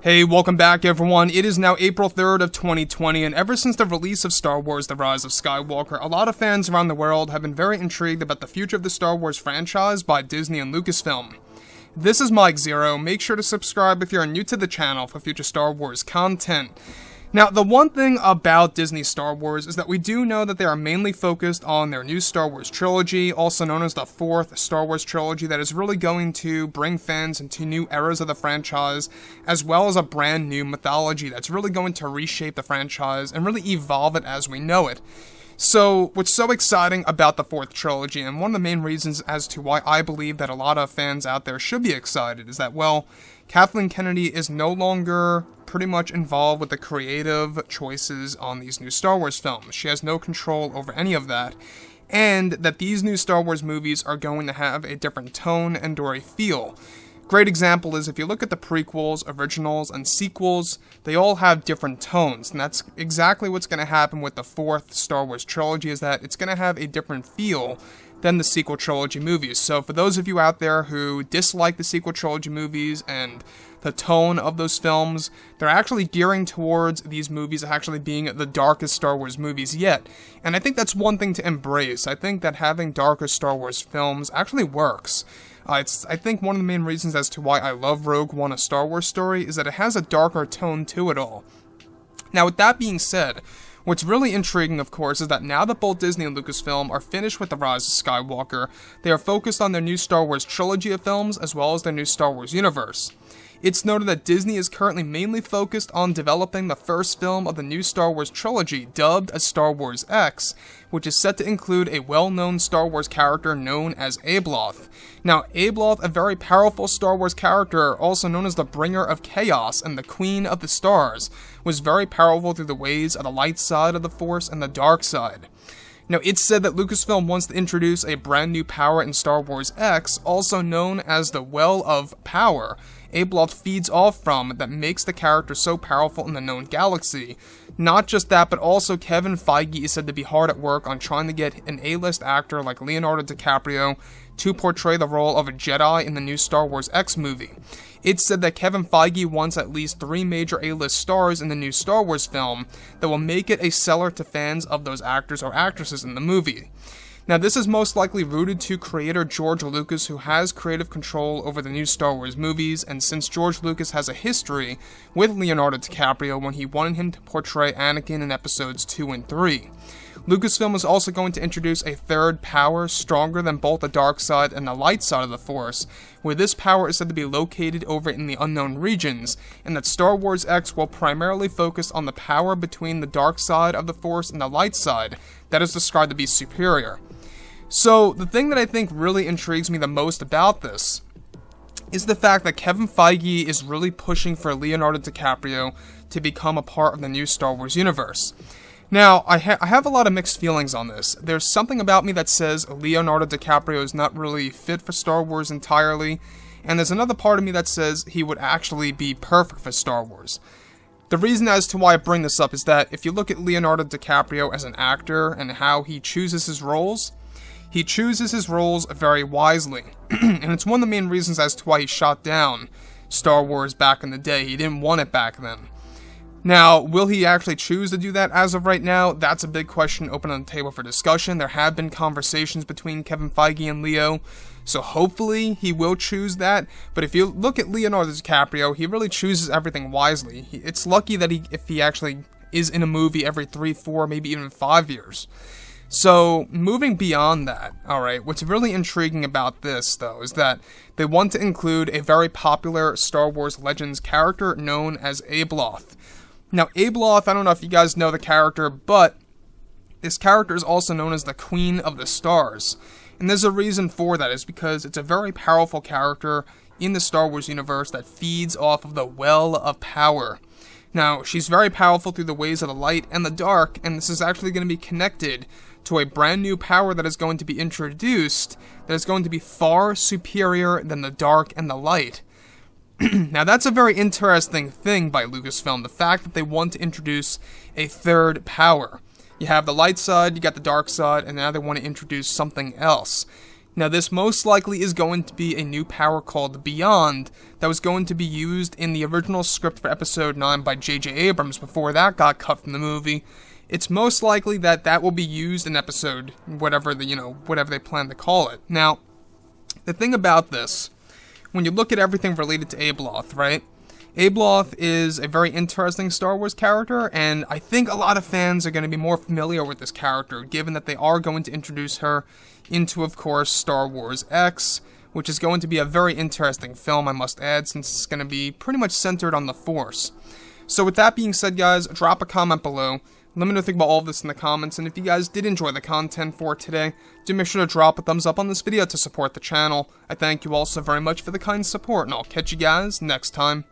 Hey, welcome back everyone. It is now April 3rd of 2020, and ever since the release of Star Wars The Rise of Skywalker, a lot of fans around the world have been very intrigued about the future of the Star Wars franchise by Disney and Lucasfilm. This is Mike Zero. Make sure to subscribe if you're new to the channel for future Star Wars content. Now, the one thing about Disney Star Wars is that we do know that they are mainly focused on their new Star Wars trilogy, also known as the fourth Star Wars trilogy, that is really going to bring fans into new eras of the franchise, as well as a brand new mythology that's really going to reshape the franchise and really evolve it as we know it. So, what's so exciting about the fourth trilogy, and one of the main reasons as to why I believe that a lot of fans out there should be excited, is that, well, Kathleen Kennedy is no longer pretty much involved with the creative choices on these new Star Wars films. She has no control over any of that, and that these new Star Wars movies are going to have a different tone and or a feel. Great example is if you look at the prequels, originals, and sequels, they all have different tones, and that's exactly what's going to happen with the fourth Star Wars trilogy, is that it's going to have a different feel than the sequel trilogy movies. So for those of you out there who dislike the sequel trilogy movies and the tone of those films, they're actually gearing towards these movies actually being the darkest Star Wars movies yet. And I think that's one thing to embrace. I think that having darker Star Wars films actually works. I think one of the main reasons as to why I love Rogue One: A Star Wars Story is that it has a darker tone to it all. Now, with that being said, what's really intriguing, of course, is that now that both Disney and Lucasfilm are finished with The Rise of Skywalker, they are focused on their new Star Wars trilogy of films as well as their new Star Wars universe. It's noted that Disney is currently mainly focused on developing the first film of the new Star Wars trilogy, dubbed as Star Wars X, which is set to include a well-known Star Wars character known as Abeloth. Now, Abeloth, a very powerful Star Wars character, also known as the Bringer of Chaos and the Queen of the Stars, was very powerful through the ways of the light side of the Force and the dark side. Now, it's said that Lucasfilm wants to introduce a brand new power in Star Wars X, also known as the Well of Power, Abeloth feeds off from, that makes the character so powerful in the known galaxy. Not just that, but also Kevin Feige is said to be hard at work on trying to get an A-list actor like Leonardo DiCaprio to portray the role of a Jedi in the new Star Wars X movie. It's said that Kevin Feige wants at least 3 major A-list stars in the new Star Wars film that will make it a seller to fans of those actors or actresses in the movie. Now, this is most likely rooted to creator George Lucas, who has creative control over the new Star Wars movies, and since George Lucas has a history with Leonardo DiCaprio when he wanted him to portray Anakin in episodes 2 and 3. Lucasfilm is also going to introduce a third power stronger than both the dark side and the light side of the Force, where this power is said to be located over in the unknown regions, and that Star Wars X will primarily focus on the power between the dark side of the Force and the light side that is described to be superior. So, the thing that I think really intrigues me the most about this is the fact that Kevin Feige is really pushing for Leonardo DiCaprio to become a part of the new Star Wars universe. Now, I have a lot of mixed feelings on this. There's something about me that says Leonardo DiCaprio is not really fit for Star Wars entirely, and there's another part of me that says he would actually be perfect for Star Wars. The reason as to why I bring this up is that if you look at Leonardo DiCaprio as an actor and how he chooses his roles, he chooses his roles very wisely, and it's one of the main reasons as to why he shot down Star Wars back in the day. He didn't want it back then. Now, will he actually choose to do that as of right now? That's a big question open on the table for discussion. There have been conversations between Kevin Feige and Leo, so hopefully he will choose that. But if you look at Leonardo DiCaprio, he really chooses everything wisely. It's lucky that if he actually is in a movie every 3, 4, maybe even 5 years. So, moving beyond that, alright, what's really intriguing about this, though, is that they want to include a very popular Star Wars Legends character known as Abeloth. Now, Abeloth, I don't know if you guys know the character, but this character is also known as the Queen of the Stars. And there's a reason for that, is because it's a very powerful character in the Star Wars universe that feeds off of the Well of Power. Now, she's very powerful through the ways of the light and the dark, and this is actually going to be connected to a brand new power that is going to be introduced that is going to be far superior than the dark and the light. Now, that's a very interesting thing by Lucasfilm, the fact that they want to introduce a third power. You have the light side, you got the dark side, and now they want to introduce something else. Now, this most likely is going to be a new power called Beyond that was going to be used in the original script for Episode 9 by J.J. Abrams before that got cut from the movie. It's most likely that that will be used in episode whatever whatever they plan to call it. Now, the thing about this, when you look at everything related to Abeloth, right? Abeloth is a very interesting Star Wars character, and I think a lot of fans are going to be more familiar with this character, given that they are going to introduce her into, of course, Star Wars X, which is going to be a very interesting film, I must add, since it's going to be pretty much centered on the Force. So with that being said, guys, drop a comment below. Let me know what you think about all of this in the comments, and if you guys did enjoy the content for today, do make sure to drop a thumbs up on this video to support the channel. I thank you all so very much for the kind support, and I'll catch you guys next time.